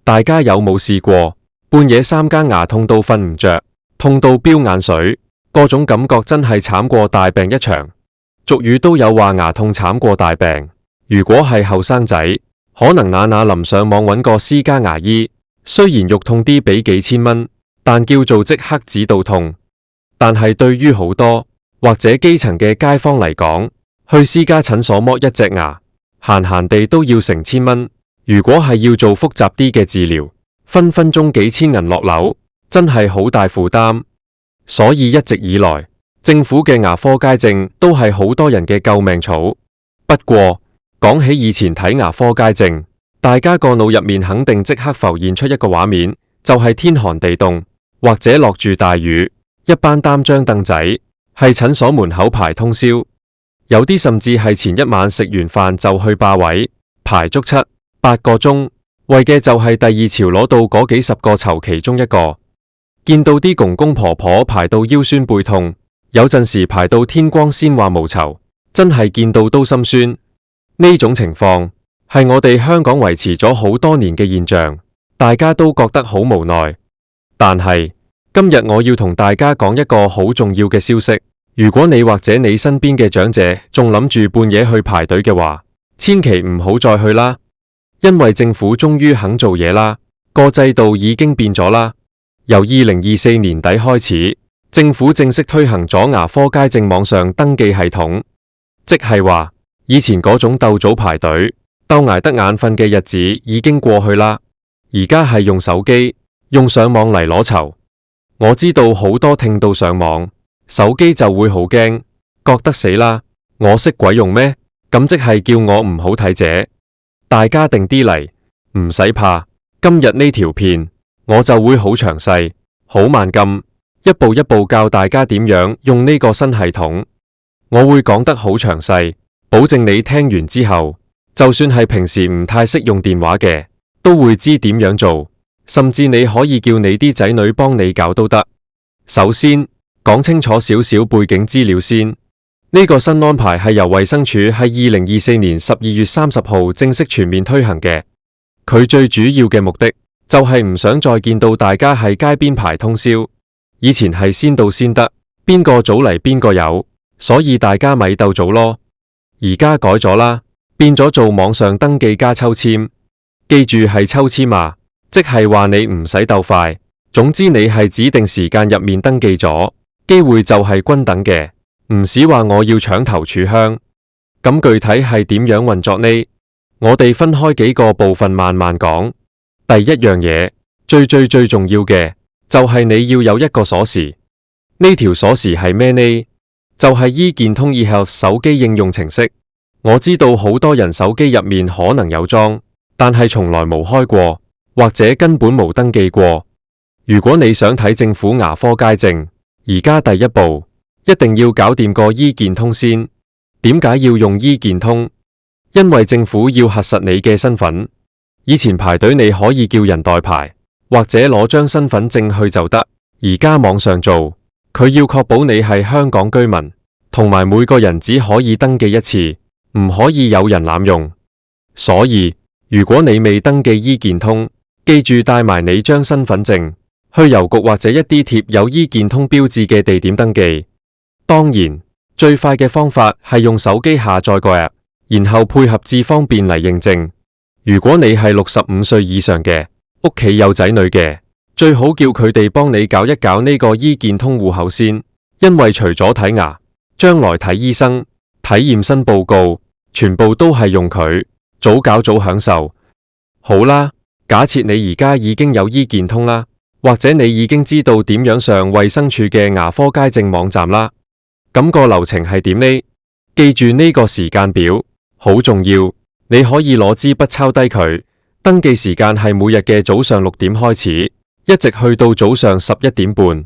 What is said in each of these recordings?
大家有冇試過半夜3間牙痛到瞓唔着，痛到飆眼水，嗰種感覺真係慘過大病一場。俗語都有話牙痛慘過大病。如果係後生仔，可能嗱臨上網揾個私家牙醫，雖然肉痛啲俾幾千蚊，但叫做即刻止到痛。但係對於好多或者基層嘅街坊嚟講，去私家診所剝一隻牙，閒閒地都要成千蚊。如果係要做複雜啲嘅治療，分分鐘幾千銀落樓，真係好大負擔。所以一直以來，政府嘅牙科街症都係好多人嘅救命草。不過講起以前睇牙科街症，大家個腦入面肯定即刻浮現出一個畫面，就係天寒地凍或者落住大雨，一班擔張凳仔喺診所門口排通宵，有啲甚至係前一晚食完飯就去霸位，排足7、8個鐘，為嘅就係第二朝攞到嗰幾十個籌其中一個。見到啲公公婆婆排到腰酸背痛，有陣時排到天光先話無籌，真係見到都心酸。呢種情況係我哋香港維持咗好多年嘅現象，大家都覺得好無奈。但係今日我要同大家講一個好重要嘅消息，如果你或者你身邊嘅長者仲諗住半夜去排隊嘅話，千祈唔好再去啦，因為政府終於肯做嘢啦，個制度已經變咗啦。由2024年底開始，政府正式推行咗牙科街症網上登記系統，即係話以前嗰種鬥早排隊、鬥捱得眼瞓嘅日子已經過去啦。而家係用手機、用上網嚟攞籌。我知道好多聽到上網，手機就會好驚，覺得死啦，我識鬼用咩？咁即係叫我唔好睇啫。大家定啲嚟，唔使怕。今日呢條片我就會好詳細、好慢咁，一步一步教大家點樣用呢個新系統。我會講得好詳細，保證你聽完之後，就算係平時唔太識用電話嘅，都會知點樣做，甚至你可以叫你啲仔女幫你搞都得。首先講清楚少少背景資料先。呢個新安排係由衛生署喺2024年12月30號正式全面推行嘅。佢最主要嘅目的就係唔想再見到大家喺街邊排通宵。以前係先到先得，邊個早嚟邊個有，所以大家咪鬥早咯。而家改咗啦，變咗做網上登記加抽籤。記住係抽籤啊，即係話你唔使鬥快，總之你係指定時間入面登記咗，機會就係均等嘅，唔使話我要搶頭柱香。咁具體係點樣運作呢？我哋分開幾個部分慢慢講。第一樣嘢，最重要嘅就係你要有一個鎖匙。呢條鎖匙係咩呢？就係醫健通 eHealth 手機應用程式。我知道好多人手機入面可能有裝，但係從來冇開過，或者根本冇登記過。如果你想睇政府牙科街症，而家第一步一定要搞掂個醫健通先。點解要用醫健通？因為政府要核實你嘅身份。以前排隊你可以叫人代排，或者攞張身份證去就得。而家網上做，佢要確保你係香港居民，同埋每個人只可以登記一次，唔可以有人濫用。所以如果你未登記醫健通，記住帶埋你張身份證去郵局或者一啲貼有醫健通標誌嘅地點登記。當然最快嘅方法係用手機下載個 app， 然後配合智方便嚟認證。如果你係65歲以上嘅，屋企有仔女嘅，最好叫佢哋幫你搞一搞呢個醫健通戶口先，因為除咗睇牙，將來睇醫生、睇驗身報告，全部都係用佢，早搞早享受。好啦，假設你而家已經有醫健通啦，或者你已經知道點樣上衛生署嘅牙科街症網站啦，咁個流程係點呢？記住呢個時間表，好重要。你可以攞支筆抄低佢。登記時間係每日嘅早上6點開始，一直去到早上11點半。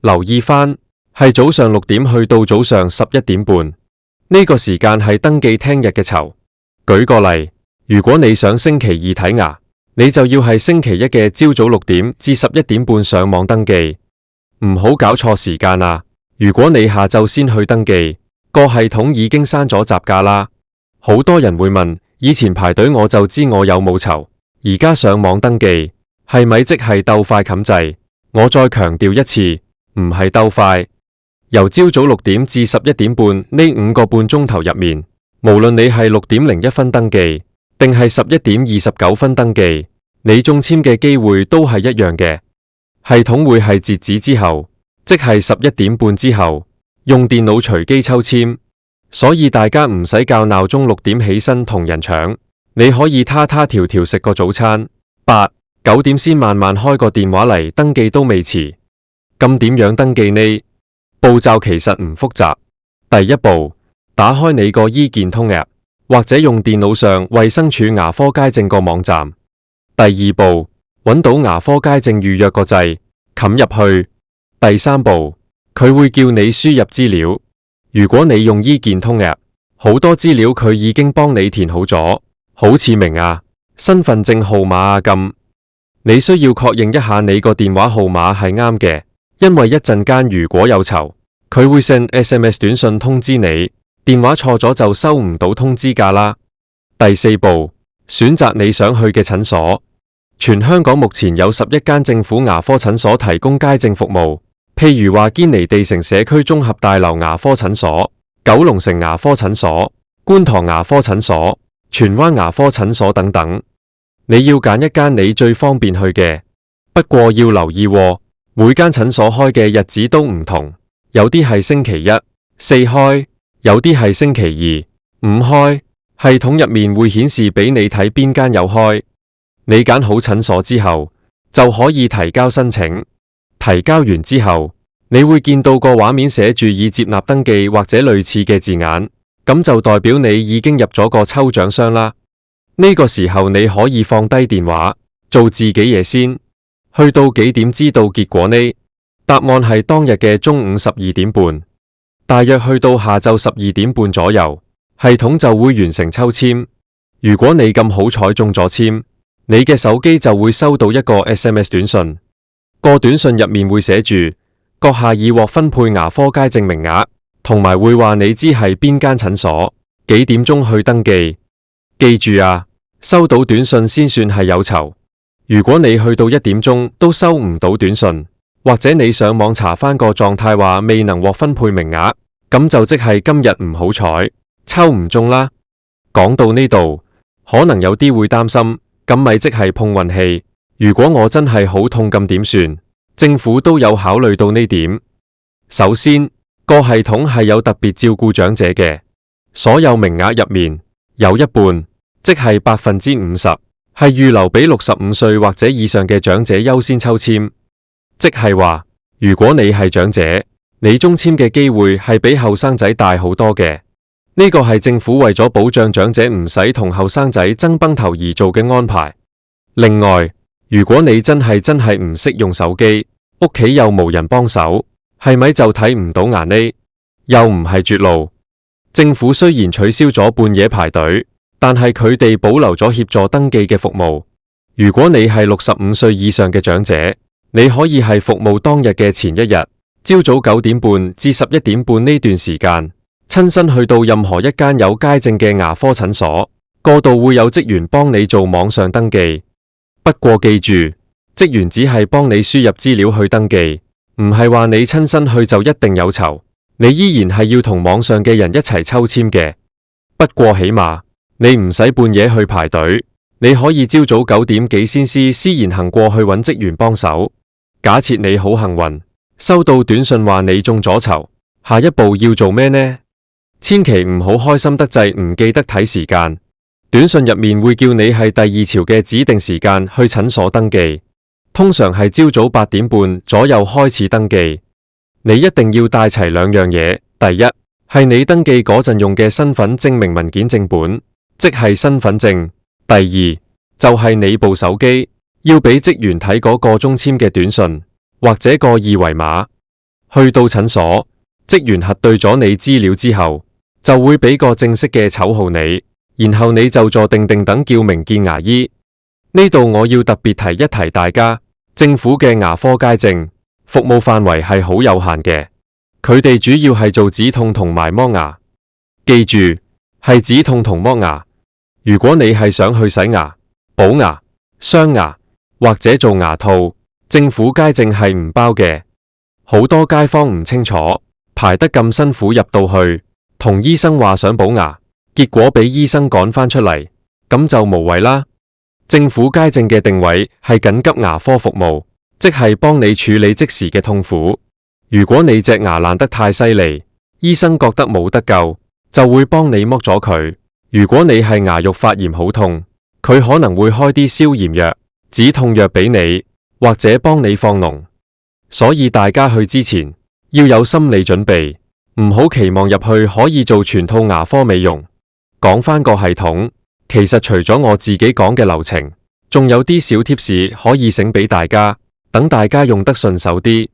留意返，係早上6點去到早上11點半。呢個時間係登記聽日嘅籌。舉個例，如果你想星期2睇牙，你就要係星期1嘅朝早6點至11點半上網登記。唔好搞錯時間啊！如果你下晝先去登記，個系統已經刪咗雜價啦。好多人會問，以前排隊我就知我有冇籌，而家上網登記，係咪即係鬥快冚掣？我再強調一次，唔係鬥快。由朝早6點至11點半呢5個半鐘頭入面，無論你係6點01分登記，定係11點29分登記，你中籤嘅機會都係一樣嘅。系統會係截止之後，即係11點半之後，用電腦隨機抽籤，所以大家唔使校鬧鐘6點起身同人搶，你可以他條條食個早餐，8、9點先慢慢開個電話嚟登記都未遲。咁點樣登記呢？步驟其實唔複雜。第一步，打開你個醫健通 App， 或者用電腦上衛生署牙科街症個網站。第二步，揾到牙科街症預約個掣，冚入去。第三步，佢會叫你輸入資料。如果你用醫健通 App， 好多資料佢已經幫你填好咗，好似名啊、身份證號碼啊咁。你需要確認一下你個電話號碼係啱嘅，因為一陣間如果有籌，佢會 send SMS 短信通知你，電話錯咗就收唔到通知㗎啦。第四步，選擇你想去嘅診所。全香港目前有11間政府牙科診所提供街症服務，譬如話堅尼地城社區綜合大樓牙科診所、九龍城牙科診所、觀塘牙科診所、荃灣牙科診所等等。你要揀一間你最方便去嘅，不過要留意喎，每間診所開嘅日子都唔同，有啲係星期一、4開，有啲係星期2、5開，系統入面會顯示俾你睇邊間有開。你揀好診所之後，就可以提交申請。提交完之後，你會見到個畫面寫住已接納登記或者類似嘅字眼，咁就代表你已經入咗個抽獎箱啦。呢個時候你可以放低電話，做自己嘢先。去到幾點知道結果呢？答案係當日嘅中午12點半，大約去到下晝12點半左右，系統就會完成抽籤。如果你咁好彩中咗籤，你嘅手機就會收到一個 SMS 短信，個短信入面會寫住閣下已獲分配牙科街症名額，同埋會話你知係邊間診所，幾點鐘去登記。記住啊，收到短信先算係有籌。如果你去到1點鐘都收唔到短信，或者你上網查翻個狀態話未能獲分配名額，咁就即係今日唔好彩，抽唔中啦。講到呢度，可能有啲會擔心。咁咪即係碰運氣，如果我真係好痛咁點算？政府都有考慮到呢點。首先，個系統係有特別照顧長者嘅，所有名額入面有一半，即係50%，係預留俾65歲或者以上嘅長者優先抽籤。即係話，如果你係長者，你中籤嘅機會係比後生仔大好多嘅。呢個係政府為咗保障長者唔使同後生仔爭崩頭而做嘅安排。另外，如果你真係唔識用手機，屋企又無人幫手，係咪就睇唔到牙呢？又唔係絕路。政府雖然取消咗半夜排隊，但係佢哋保留咗協助登記嘅服務。如果你係65歲以上嘅長者，你可以係服務當日嘅前一日，朝早9點半至11點半呢段時間，親身去到任何一間有街症嘅牙科診所，嗰度會有職員幫你做網上登記。不過記住，職員只係幫你輸入資料去登記，唔係話你親身去就一定有籌，你依然係要同網上嘅人一齊抽籤嘅。不過起碼你唔使半夜去排隊，你可以朝早9點幾先施然行過去揾職員幫手。假設你好幸運，收到短信話你中咗籌，下一步要做咩呢？千祈唔好開心得滯唔記得睇時間，短信入面會叫你係第2潮嘅指定時間去診所登記，通常係朝早8點半左右開始登記。你一定要帶齊2樣嘢，第一係你登記嗰陣用嘅身份證明文件正本，即係身份證；第二就係你部手機要俾職員睇嗰個中籤嘅短信或者個2維碼。去到診所，職員核對咗你資料之後，就會俾個正式嘅籌號你，然後你就坐定定等叫名見牙醫。呢度我要特別提一提大家，政府嘅牙科街症服務範圍係好有限嘅，佢哋主要係做止痛同埋剝牙。記住，係止痛同剝牙。如果你係想去洗牙、補牙、鑲牙或者做牙套，政府街症係唔包嘅。好多街坊唔清楚，排得咁辛苦入到去，同醫生話想補牙，結果俾醫生趕返出嚟，咁就無謂啦。政府街症嘅定位係緊急牙科服務，即係幫你處理即時嘅痛苦。如果你隻牙爛得太犀利，醫生覺得冇得救，就會幫你剝咗佢。如果你係牙肉發炎好痛，佢可能會開啲消炎藥、止痛藥俾你，或者幫你放膿。所以大家去之前要有心理準備，唔好期望入去可以做全套牙科美容。講返個系統，其實除咗我自己講嘅流程，仲有啲小貼士可以醒俾大家，等大家用得順手啲。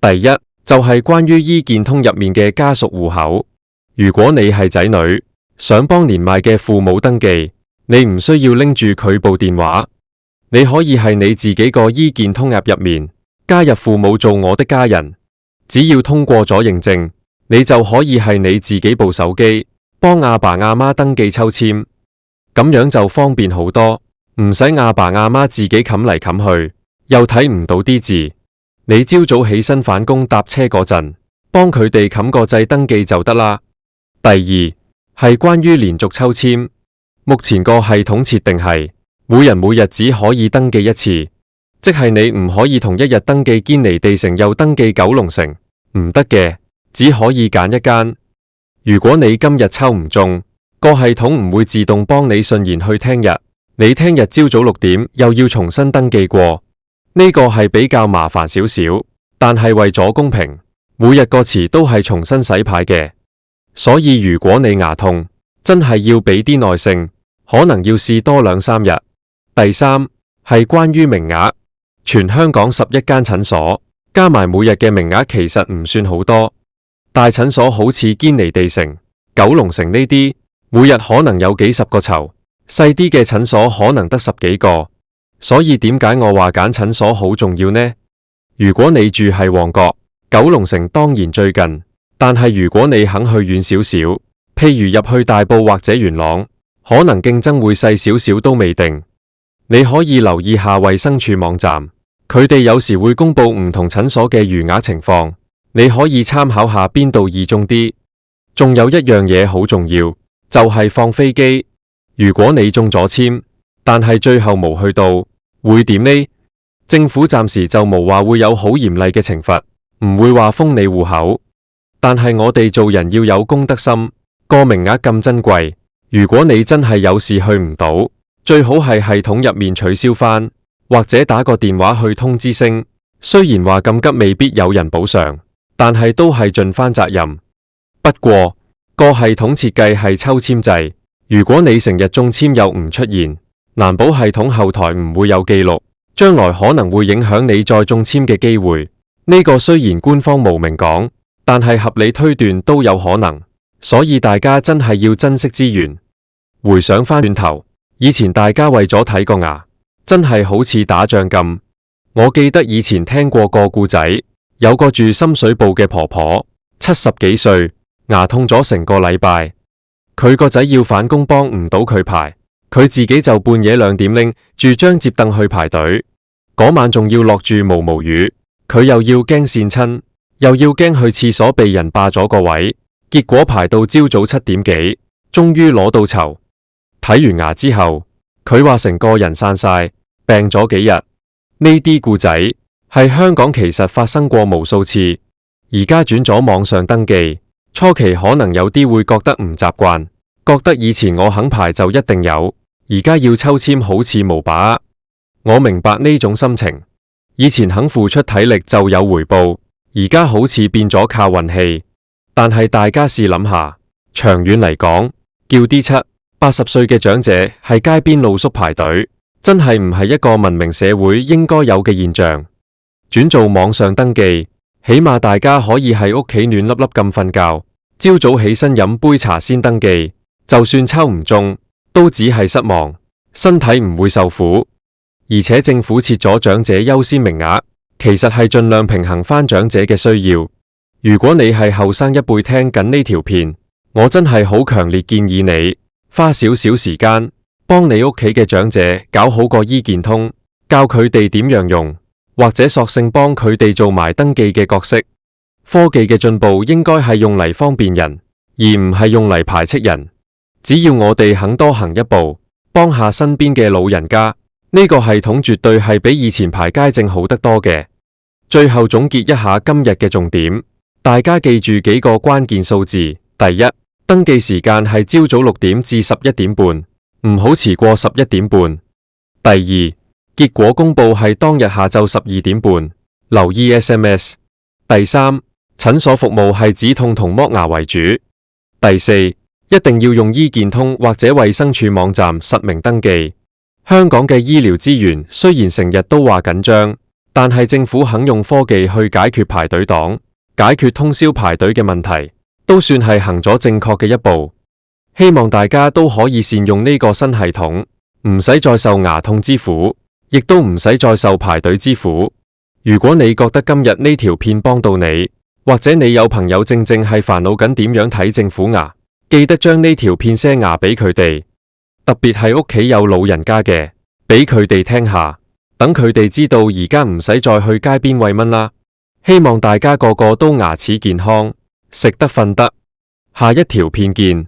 第一就係關於醫健通入面嘅家屬戶口。如果你係仔女，想幫年邁嘅父母登記，你唔需要拎住佢部電話，你可以係你自己個醫健通 App 入面加入父母做我的家人，只要通過咗認證，你就可以係你自己部手機幫阿爸阿媽登記抽籤，咁樣就方便好多，唔使阿爸阿媽自己冚嚟冚去，又睇唔到啲字。你朝早起身返工搭車嗰陣，幫佢哋冚個掣登記就得啦。第二係關於連續抽籤，目前個系統設定係每人每日只可以登記一次，即係你唔可以同一日登記堅尼地城又登記九龍城，唔得嘅，只可以揀一間。如果你今日抽唔中，個系統唔會自動幫你順延去聽日，你聽日朝早6點又要重新登記過。呢個係比較麻煩少少，但係為咗公平，每日個詞都係重新洗牌嘅。所以如果你牙痛，真係要俾啲耐性，可能要試多2-3日。第三係關於名額，全香港11間診所，加埋每日嘅名額其實唔算好多。大診所好似堅尼地城、九龍城呢啲，每日可能有幾十個籌，細啲嘅診所可能得10幾個。所以點解我話揀診所好重要呢？如果你住係旺角、九龍城當然最近，但係如果你肯去遠少少，譬如入去大埔或者元朗，可能競爭會細少少都未定。你可以留意下衛生署網站，佢哋有時會公布唔同診所嘅餘額情況，你可以參考下邊度易中啲。仲有一樣嘢好重要，就係放飛機。如果你中咗籤，但係最後冇去到，會點呢？政府暫時就冇話會有好嚴厲嘅懲罰，唔會話封你戶口。但係我哋做人要有公德心，個名額咁珍貴，如果你真係有事去唔到，最好係系統入面取消返，或者打個電話去通知聲。雖然話咁急未必有人補償，但係都係盡返責任。不過個系統設計係抽籤制，如果你成日中籤又唔出現，難保系統後台唔會有記錄，將來可能會影響你再中籤嘅機會。呢個雖然官方無明講，但係合理推斷都有可能，所以大家真係要珍惜資源。回想返轉頭，以前大家為咗睇個牙，真係好似打仗咁。我記得以前聽過個故仔，有個住深水埗嘅婆婆，70幾歲，牙痛咗成個禮拜，佢個仔要返工幫唔到佢排，佢自己就半夜2點拎住張摺凳去排隊。嗰晚仲要落住毛毛雨，佢又要驚跣親，又要驚去廁所被人霸咗個位，結果排到朝早7點幾，終於攞到籌。睇完牙之後，佢話成個人散晒，病咗幾日。呢啲故仔係香港其實發生過無數次，而家轉咗網上登記，初期可能有啲會覺得唔習慣，覺得以前我肯排就一定有，而家要抽籤好似冇把握。我明白呢種心情，以前肯付出體力就有回報，而家好似變咗靠運氣。但係大家試諗下，長遠嚟講，叫啲70-80歲嘅長者喺街邊露宿排隊，真係唔係一個文明社會應該有嘅現象。轉做網上登記，起碼大家可以喺屋企暖粒粒咁瞓覺，朝早起身飲杯茶先登記，就算抽唔中，都只係失望，身體唔會受苦。而且政府設咗長者優先名額，其實係盡量平衡返長者嘅需要。如果你係後生一輩聽緊呢條片，我真係好強烈建議你花少少時間幫你屋企嘅長者搞好個醫健通，教佢哋點樣用，或者索性幫佢哋做埋登記嘅角色。科技嘅進步應該係用嚟方便人，而唔係用嚟排斥人。只要我哋肯多行一步，幫下身邊嘅老人家，呢個系統絕對係比以前排街症好得多嘅。最後總結一下今日嘅重點，大家記住幾個關鍵數字。第一，登記時間係朝早6點至11點半，唔好遲過11點半。第二，結果公佈係當日下晝12點半，留意 SMS。第三，診所服務係止痛同剝牙為主。第四，一定要用醫健通或者衛生署網站實名登記。香港嘅醫療資源雖然成日都話緊張，但係政府肯用科技去解決排隊黨，解決通宵排隊嘅問題，都算係行咗正確嘅一步。希望大家都可以善用呢個新系統，唔使再受牙痛之苦，亦都唔使再受排隊之苦。如果你覺得今日呢條片幫到你，或者你有朋友正係煩惱緊點樣睇政府牙，記得將呢條片 share 牙俾佢哋，特別係屋企有老人家嘅，俾佢哋聽下，等佢哋知道而家唔使再去街邊餵蚊啦。希望大家個個都牙齒健康，食得瞓得。下一條片見。